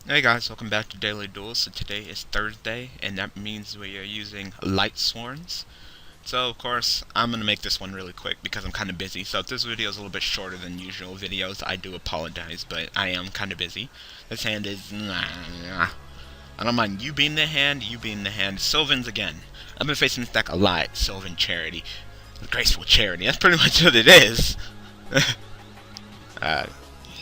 Hey guys, welcome back to Daily Duels. So today is Thursday, and that means we are using Lightsworns. So of course, I'm going to make this one really quick because I'm kind of busy. So if this video is a little bit shorter than usual videos, I do apologize, but I am kind of busy. This hand is... I don't mind you being the hand, you being the hand. Sylvans again. I've been facing this deck a lot. Sylvan Charity. Graceful Charity. That's pretty much what it is. uh,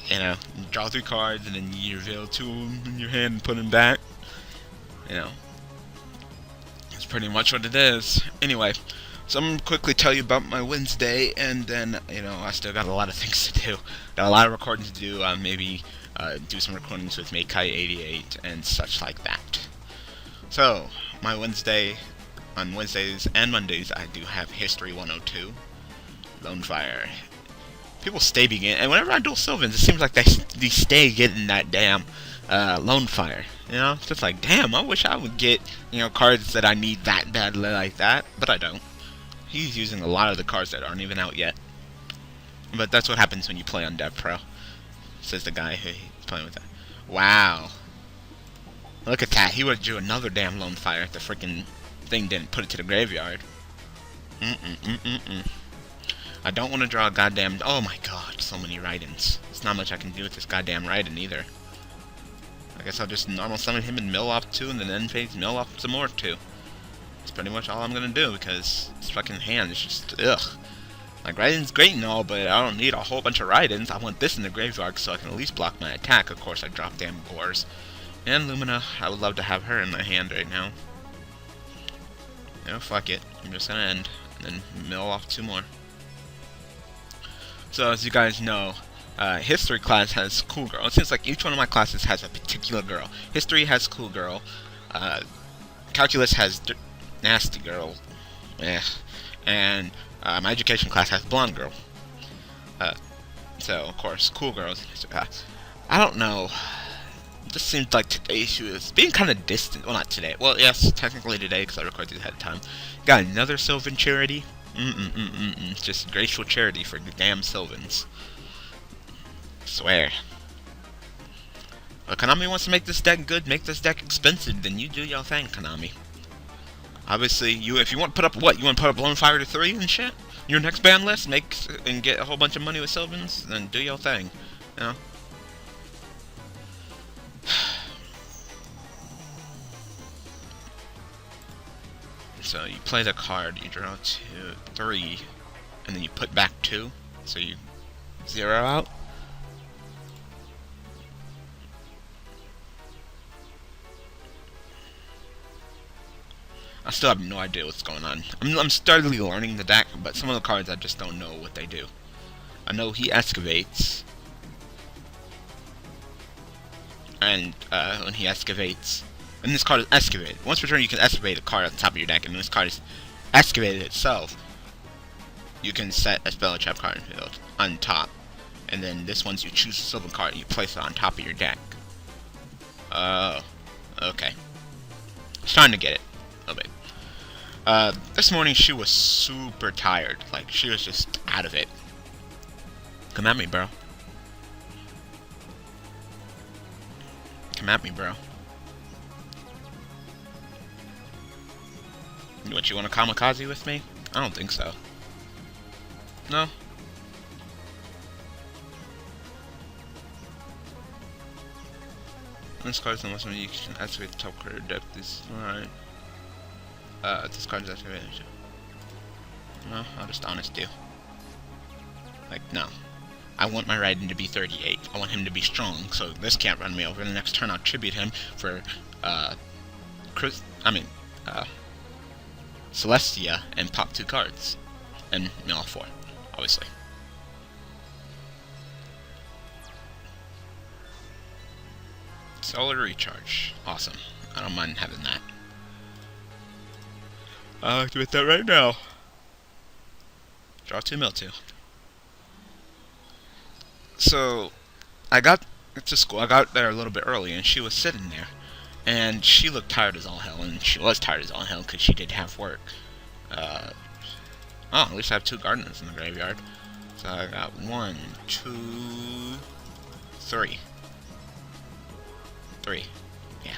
you know, you draw 3 cards and then you reveal 2 in your hand and put them back. You know, that's pretty much what it is. Anyway, so I'm going to quickly tell you about my Wednesday, and then, I still got a lot of things to do. Got a lot of recordings to do, maybe do some recordings with Makai88 and such like that. So, my Wednesday, on Wednesdays and Mondays, I do have History 102, Lone Fire. People stay beginning, and whenever I duel Sylvans, it seems like they stay getting that damn Lone Fire. It's just like, damn, I wish I would get, cards that I need that badly like that, but I don't. He's using a lot of the cards that aren't even out yet. But that's what happens when you play on Dev Pro, says the guy who's playing with that. Wow. Look at that, he would do another damn Lone Fire if the freaking thing didn't put it to the graveyard. I don't want to draw a goddamn... Oh my god, so many write-ins. There's not much I can do with this goddamn write-in either. I guess I'll just normal summon him and mill off 2 and then end phase mill off some more 2. That's pretty much all I'm gonna do because this fucking hand is just... Ugh. Like, write-in's great and all, but I don't need a whole bunch of write-ins. I want this in the graveyard so I can at least block my attack. Of course, I drop damn Gores. And Lumina, I would love to have her in my hand right now. Fuck it. I'm just gonna end. And then mill off 2 more. So, as you guys know, History class has Cool Girl. It seems like each one of my classes has a particular girl. History has Cool Girl. Calculus has Nasty Girl. And my Education class has Blonde Girl. So, of course, Cool Girls in History class. I don't know. It just seems like today she was being kind of distant. Well, not today. Well, yes, technically today, because I recorded these ahead of time. Got another Sylvan Charity. It's just graceful charity for the damn Sylvans. Swear. Well, Konami wants to make this deck good, make this deck expensive, then you do your thing, Konami. Obviously, if you want to put up what? You want to put up Lone Fire to 3 and shit? Your next ban list, and get a whole bunch of money with Sylvans, then do your thing. So you play the card, you draw 2, 3, and then you put back 2, so you 0 out. I still have no idea what's going on. I'm steadily learning the deck, but some of the cards I just don't know what they do. I know he excavates, and when he excavates, and this card is excavated. Once per turn, you can excavate a card at the top of your deck, and when this card is excavated itself, you can set a spell trap card in the field on top, and then this one's you choose a silver card and you place it on top of your deck. Oh, okay. I was trying to get it a little bit. This morning she was super tired, like she was just out of it. Come at me, bro. Come at me, bro. What, you want to kamikaze with me? I don't think so. No? This card is the most you can activate the top card of deck. This alright. This card is activated. No, I'll just honest you. Like, no. I want my Raiden to be 38. I want him to be strong, so this can't run me over. The next turn I'll tribute him for, Celestia, and pop 2 cards. And mill off 4, obviously. Solar Recharge. Awesome. I don't mind having that. I'll activate that right now. Draw 2, mill 2. So, I got to school. I got there a little bit early, and she was sitting there. And she looked tired as all hell, and she was tired as all hell because she did have work. Oh, at least I have 2 gardeners in the graveyard. So I got 1, 2, 3. 3. Yeah.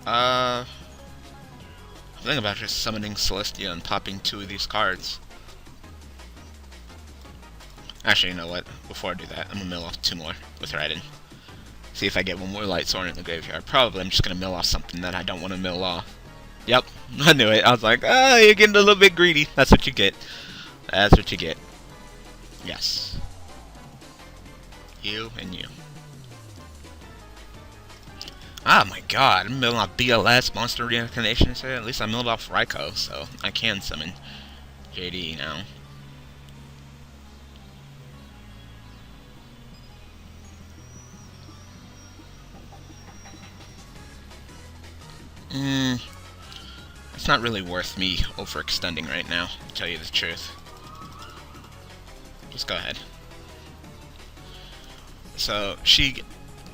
I'm thinking about just summoning Celestia and popping 2 of these cards. Actually, you know what? Before I do that, I'm gonna mill off 2 more with Raiden. See if I get 1 more Lightsworn in the graveyard. Probably I'm just gonna mill off something that I don't want to mill off. Yep, I knew it. I was like, ah, you're getting a little bit greedy. That's what you get. That's what you get. Yes. You and you. Oh my god, I'm milling off BLS, Monster Reincarnation. So at least I milled off Raikou, so I can summon JD now. It's not really worth me overextending right now, to tell you the truth. Just go ahead. So, she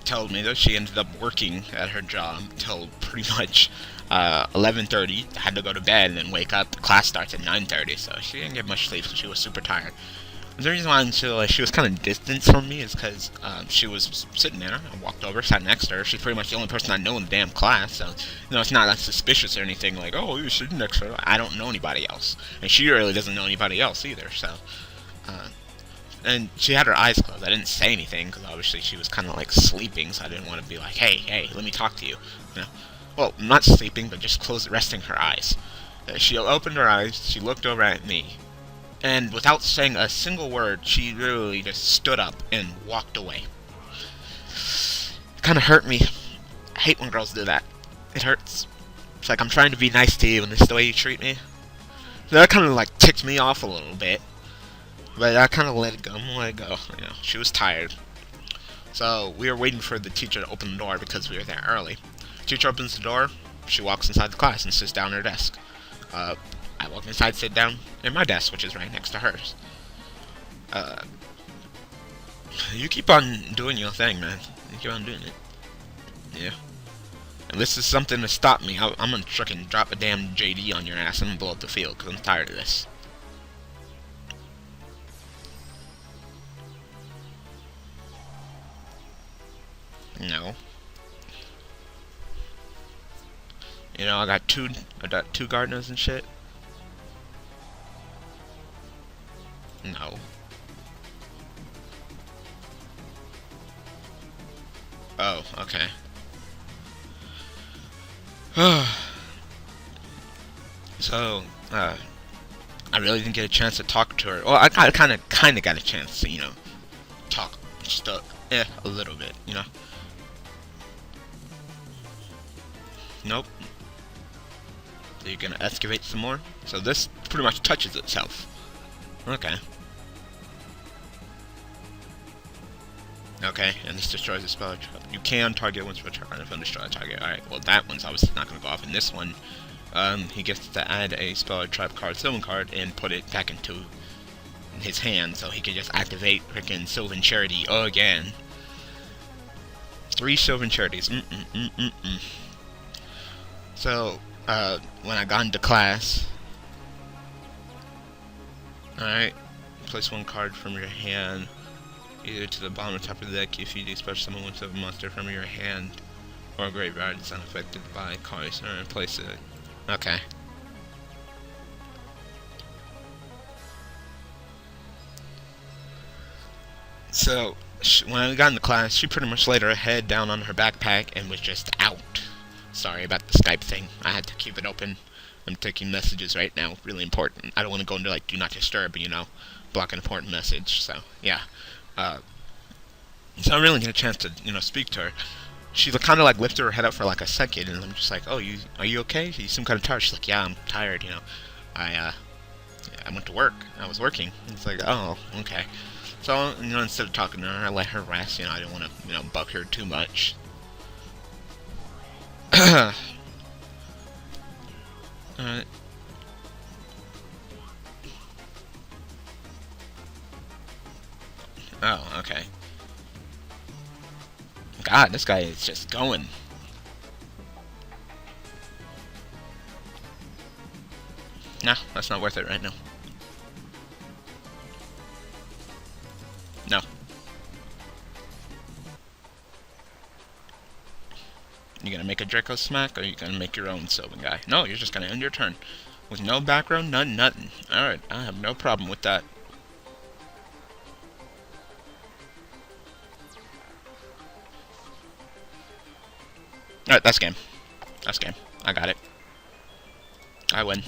told me that she ended up working at her job till pretty much 11:30. Had to go to bed and then wake up. The class starts at 9:30, so she didn't get much sleep, so she was super tired. The reason why she was kind of distant from me is because she was sitting there. I walked over, sat next to her. She's pretty much the only person I know in the damn class, so it's not that suspicious or anything. Like, oh, you're sitting next to her. I don't know anybody else, and she really doesn't know anybody else either. So, and she had her eyes closed. I didn't say anything because obviously she was kind of like sleeping, so I didn't want to be like, hey, let me talk to you. Well, not sleeping, but just resting her eyes. She opened her eyes. She looked over at me. And without saying a single word, she literally just stood up and walked away. It kind of hurt me. I hate when girls do that. It hurts. It's like I'm trying to be nice to you and this is the way you treat me. So that kind of like ticked me off a little bit. But I kind of let it go. I'm gonna let it go. She was tired. So we were waiting for the teacher to open the door because we were there early. Teacher opens the door. She walks inside the class and sits down at her desk. I walk inside, sit down at my desk, which is right next to hers. You keep on doing your thing, man. You keep on doing it. Yeah. And this is something to stop me. I'm gonna frickin' drop a damn JD on your ass and blow up the field, because I'm tired of this. No. I got two gardeners and shit. No. Oh, okay. So, I really didn't get a chance to talk to her. Well, I kind of got a chance to, talk just a little bit, Nope. So you're gonna excavate some more? So this pretty much touches itself. Okay. Okay, and this destroys the spell trap. You can target once per turn if destroy a target. Alright, well that one's obviously not gonna go off. In this one, he gets to add a spell trap card, Sylvan card, and put it back into his hand, so he can just activate freaking Sylvan Charity again. 3 Sylvan Charities. So, when I got into class, alright, place 1 card from your hand, either to the bottom or top of the deck. If you dispatch someone with a monster from your hand or graveyard, it's unaffected by cards, or place it. Okay. So, when I got into class, she pretty much laid her head down on her backpack and was just out. Sorry about the Skype thing. I had to keep it open. I'm taking messages right now. Really important. I don't want to go into, like, do not disturb, block an important message. So, yeah. So I really get a chance to, speak to her. She kind of, like, lifted her head up for, like, a second, and I'm just like, oh, are you okay? You seem kind of tired. She's like, yeah, I'm tired, I went to work. I was working. It's like, oh, okay. So, instead of talking to her, I let her rest. I didn't want to, bug her too much. Alright. Oh, okay. God, this guy is just going. Nah, that's not worth it right now. No. Draco smack, or are you gonna make your own Sylvan guy? No, you're just gonna end your turn. With no background, nothing. Alright, I have no problem with that. Alright, that's game. That's game. I got it. I win.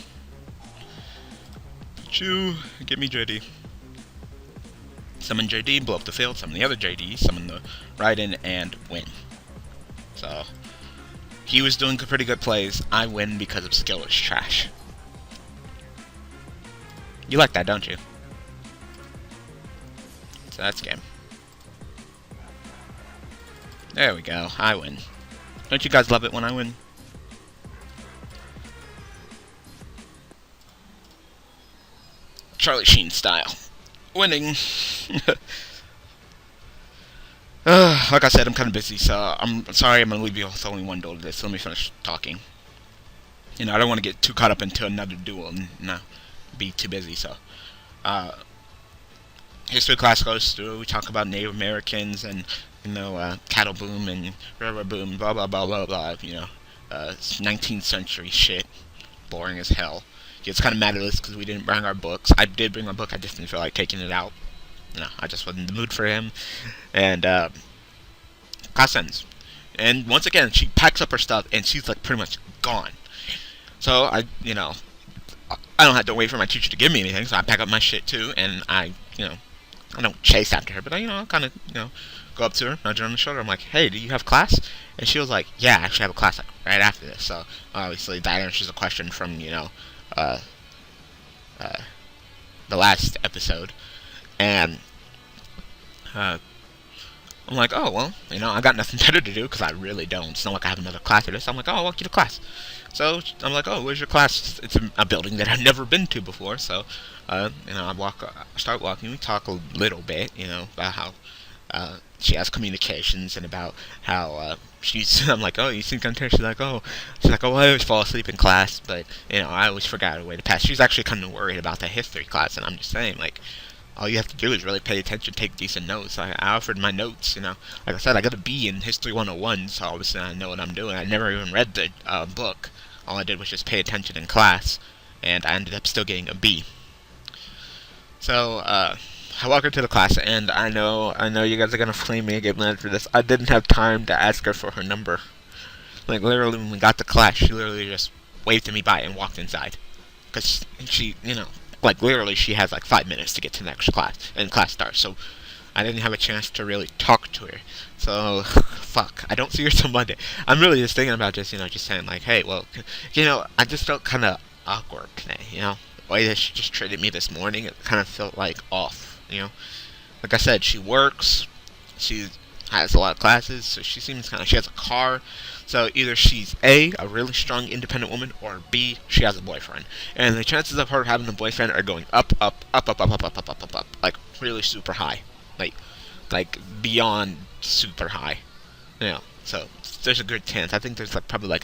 Choo, get me JD. Summon JD, blow up the field, summon the other JD, summon the Raiden, and win. So, he was doing pretty good plays. I win because of skill is trash. You like that, don't you? So that's game. There we go. I win. Don't you guys love it when I win? Charlie Sheen style. Winning. Like I said, I'm kind of busy, so I'm sorry I'm going to leave you with only one duel today, so let me finish talking. You know, I don't want to get too caught up into another duel and be too busy, so. History class goes through, we talk about Native Americans and, you know, cattle boom and railroad boom, blah, blah, blah, blah, blah, you know. 19th century shit. Boring as hell. Gets kind of mad at us because we didn't bring our books. I did bring my book, I just didn't feel like taking it out. No, I just wasn't in the mood for him. And, class ends. And once again, she packs up her stuff and she's like pretty much gone. So, I don't have to wait for my teacher to give me anything, so I pack up my shit too, and I don't chase after her, but I kind of, go up to her, nudge her on the shoulder. I'm like, hey, do you have class? And she was like, yeah, I actually have a class like right after this. So obviously that answers a question from the last episode, and I'm like, oh well, I got nothing better to do because I really don't. It's not like I have another class or this. I'm like, oh, I'll walk you to class. So I'm like, oh, where's your class? It's a building that I've never been to before. So I start walking. We talk a little bit, about how she has communications and about how I'm like, oh, you think I'm tired? She's like, oh, I always fall asleep in class, but I always forgot a way to pass. She's actually kind of worried about the history class, and I'm just saying, like, all you have to do is really pay attention, take decent notes. I offered my notes, like I said, I got a B in History 101, so obviously I know what I'm doing. I never even read the book. All I did was just pay attention in class, and I ended up still getting a B. So, I walk her to the class, and I know you guys are gonna flame me and get mad for this. I didn't have time to ask her for her number. Like, literally, when we got to class, she literally just waved to me by and walked inside. Because she, like, literally, she has, like, 5 minutes to get to the next class, and class starts. So, I didn't have a chance to really talk to her. So, fuck, I don't see her till Monday. I'm really just thinking about just saying, like, hey, well, I just felt kind of awkward today, The way that she just treated me this morning, it kind of felt, like, off. Like I said, she works, she has a lot of classes, so she seems she has a car, so either she's A, really strong independent woman, or B, she has a boyfriend. And the chances of her having a boyfriend are going up, like really super high. Like beyond super high. So there's a good chance. I think there's probably a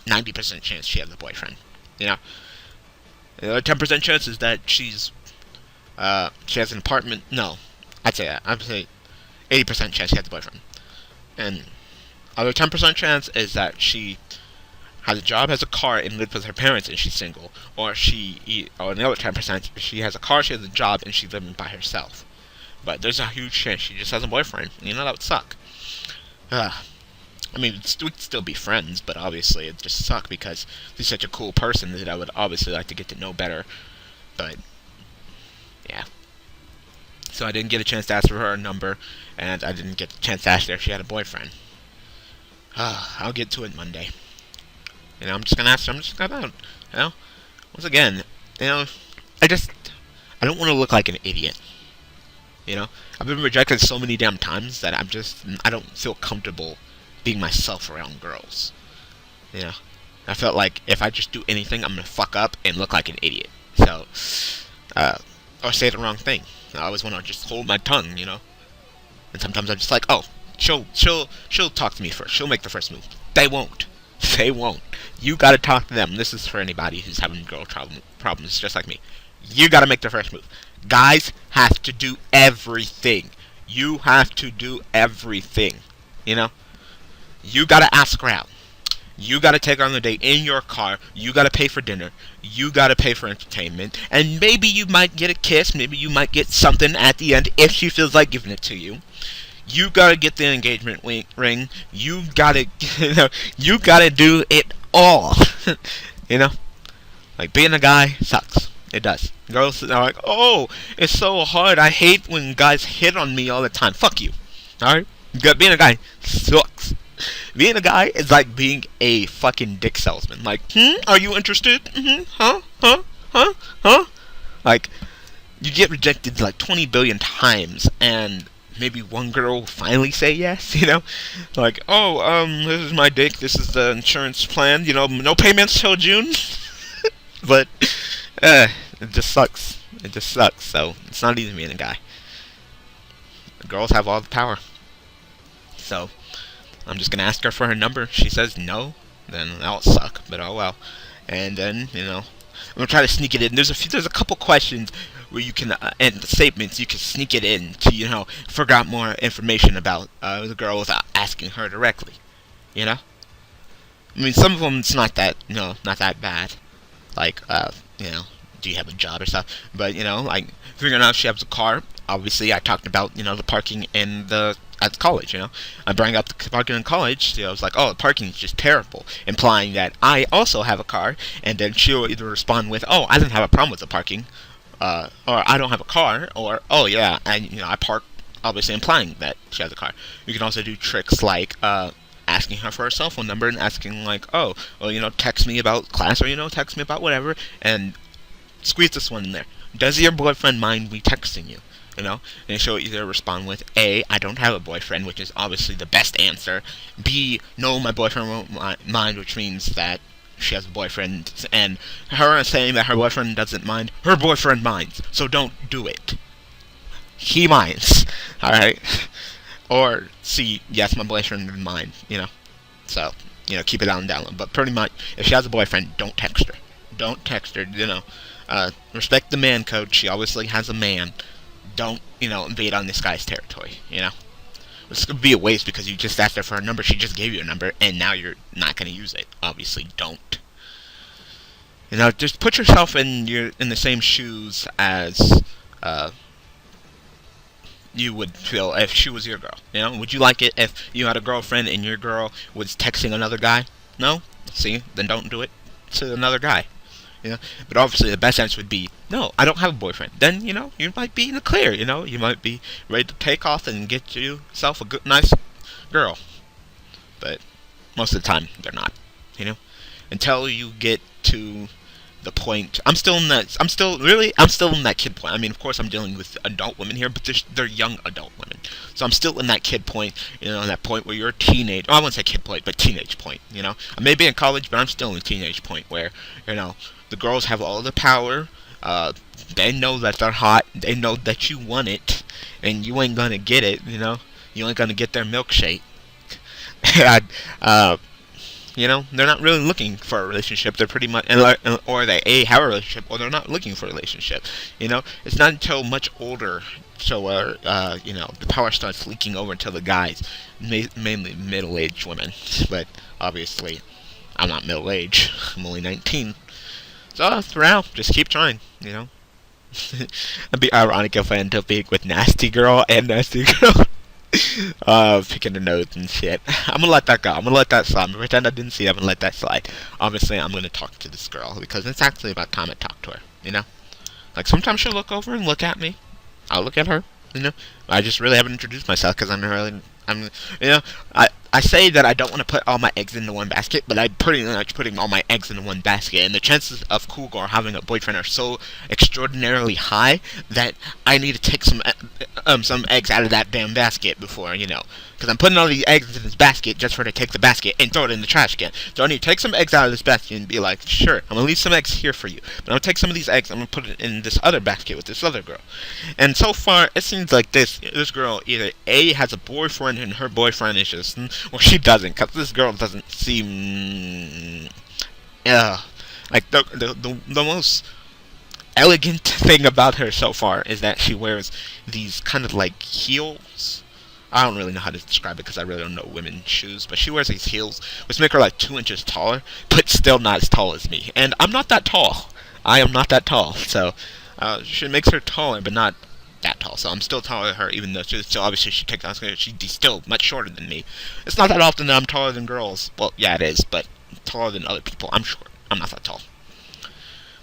90% chance she has a boyfriend. The other 10% chance is that she has an apartment. No, I'd say that. I'd say 80% chance she has a boyfriend. And other 10% chance is that she has a job, has a car, and lives with her parents, and she's single. Or another 10%, she has a car, she has a job, and she's living by herself. But there's a huge chance she just has a boyfriend. That would suck. I mean, we'd still be friends, but obviously it'd just suck because she's such a cool person that I would obviously like to get to know better. But yeah. So I didn't get a chance to ask for her number, and I didn't get a chance to ask her if she had a boyfriend. I'll get to it Monday. I'm just gonna ask her. I'm just gonna, once again, I don't want to look like an idiot. I've been rejected so many damn times that I don't feel comfortable being myself around girls. I felt like if I just do anything, I'm gonna fuck up and look like an idiot. So, or say the wrong thing. I always want to just hold my tongue, And sometimes I'm just like, oh, she'll talk to me first. She'll make the first move. They won't. They won't. You gotta talk to them. This is for anybody who's having girl problems, just like me. You gotta make the first move. Guys have to do everything. You have to do everything. You gotta ask her out. You gotta take her on the date in your car. You gotta pay for dinner. You gotta pay for entertainment. And maybe you might get a kiss. Maybe you might get something at the end if she feels like giving it to you. You gotta get the engagement ring. You gotta, you gotta do it all. you know, like being a guy sucks. It does. Girls are like, oh, it's so hard. I hate when guys hit on me all the time. Fuck you. Alright? Being a guy sucks. Being a guy is like being a fucking dick salesman. Like, are you interested? Huh? Like, you get rejected like 20 billion times, and maybe one girl will finally say yes, Like, oh, this is my dick, this is the insurance plan, no payments till June. But, it just sucks. It just sucks, so it's not easy being a guy. Girls have all the power. So, I'm just gonna ask her for her number. She says no, then that'll suck, but oh well. And then, I'm gonna try to sneak it in. There's a couple questions where you can, and statements you can sneak it in to, figure out more information about the girl without asking her directly. I mean, some of them it's not that, not that bad. Like, do you have a job or stuff? But, like, figuring out if she has a car. Obviously, I talked about, the parking in at college, I bring up the parking in college, I was like, oh, the parking is just terrible, implying that I also have a car, and then she'll either respond with, oh, I didn't have a problem with the parking, or I don't have a car, or, oh, yeah, I park, obviously implying that she has a car. You can also do tricks like, asking her for her cell phone number and asking, like, oh, well, text me about class, or, text me about whatever, and squeeze this one in there. Does your boyfriend mind me texting you? And she'll either respond with A, I don't have a boyfriend, which is obviously the best answer. B, no, my boyfriend won't mind, which means that she has a boyfriend. And her saying that her boyfriend doesn't mind, her boyfriend minds. So don't do it. He minds. Alright? Or C, yes, my boyfriend doesn't mind, So, keep it on down low. But pretty much, if she has a boyfriend, don't text her. Don't text her, respect the man code. She obviously has a man. Don't, invade on this guy's territory, It's going to be a waste because you just asked her for her number, she just gave you a number, and now you're not going to use it. Obviously, don't. Just put yourself in the same shoes as, you would feel if she was your girl, Would you like it if you had a girlfriend and your girl was texting another guy? No? See? Then don't do it to another guy. But obviously the best answer would be, no, I don't have a boyfriend. Then, you might be in the clear, you might be ready to take off and get yourself a good, nice girl. But most of the time, they're not, Until you get to the point, I'm still in that kid point. I mean, of course I'm dealing with adult women here, but they're young adult women. So I'm still in that kid point, that point where you're a teenage, I wouldn't say kid point, but teenage point, I may be in college, but I'm still in the teenage point where, the girls have all the power, they know that they're hot, they know that you want it, and you ain't gonna get it, you ain't gonna get their milkshake. And, they're not really looking for a relationship. They're pretty much, or they A, have a relationship, or they're not looking for a relationship. It's not until much older, so the power starts leaking over to the guys, mainly middle-aged women. But obviously, I'm not middle-aged. I'm only 19. So for now, just keep trying. It'd be ironic if I end up being with nasty girl and nasty girl. Picking the nose and shit. I'm gonna let that go. I'm gonna let that slide. I'm gonna pretend I didn't see it. I'm gonna let that slide. Obviously, I'm gonna talk to this girl because it's actually about time I talk to her. Like sometimes she'll look over and look at me. I'll look at her. I just really haven't introduced myself because I say that I don't want to put all my eggs into one basket, but I'm pretty much putting all my eggs into one basket, and the chances of Cool Girl having a boyfriend are so extraordinarily high that I need to take some eggs out of that damn basket before, because I'm putting all these eggs into this basket just for her to take the basket and throw it in the trash can. So I need to take some eggs out of this basket and be like, sure, I'm going to leave some eggs here for you, but I'm going to take some of these eggs, I'm going to put it in this other basket with this other girl. And so far, it seems like this girl either A, has a boyfriend and her boyfriend is just, well, she doesn't, because this girl doesn't seem, like, the most elegant thing about her so far is that she wears these kind of, like, heels, I don't really know how to describe it because I really don't know women's shoes, but she wears these heels, which make her like 2 inches taller, but still not as tall as me. And I'm not that tall. I am not that tall, so she makes her taller, but not that tall. So I'm still taller than her, even though she's still obviously she takes on she's still much shorter than me. It's not that often that I'm taller than girls. Well, yeah, it is, but taller than other people. I'm short. I'm not that tall.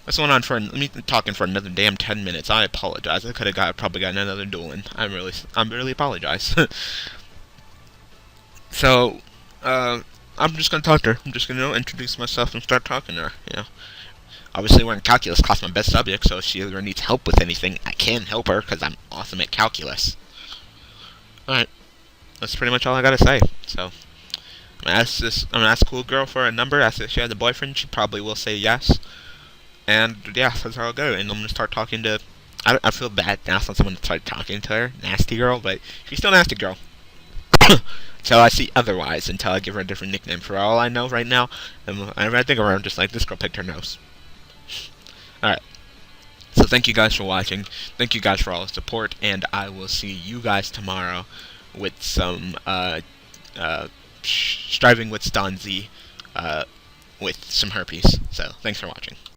This went on for me talking for another damn 10 minutes. I apologize. I could have probably gotten another dueling. I really apologize. So, I'm just gonna talk to her. I'm just gonna introduce myself and start talking to her. Obviously we're in calculus class, my best subject. So if she ever needs help with anything, I can help her because I'm awesome at calculus. All right, that's pretty much all I gotta say. So. I'm gonna ask cool girl for a number. Ask if she has a boyfriend. She probably will say yes. And yeah, that's how I'll go. And I'm gonna start talking to. I feel bad now since I'm gonna start talking to her, nasty girl, but she's still nasty girl. Until I see otherwise. Until I give her a different nickname. For all I know right now, I think around just like this girl picked her nose. All right. So thank you guys for watching. Thank you guys for all the support, and I will see you guys tomorrow with some striving with Stanzi with some herpes. So thanks for watching.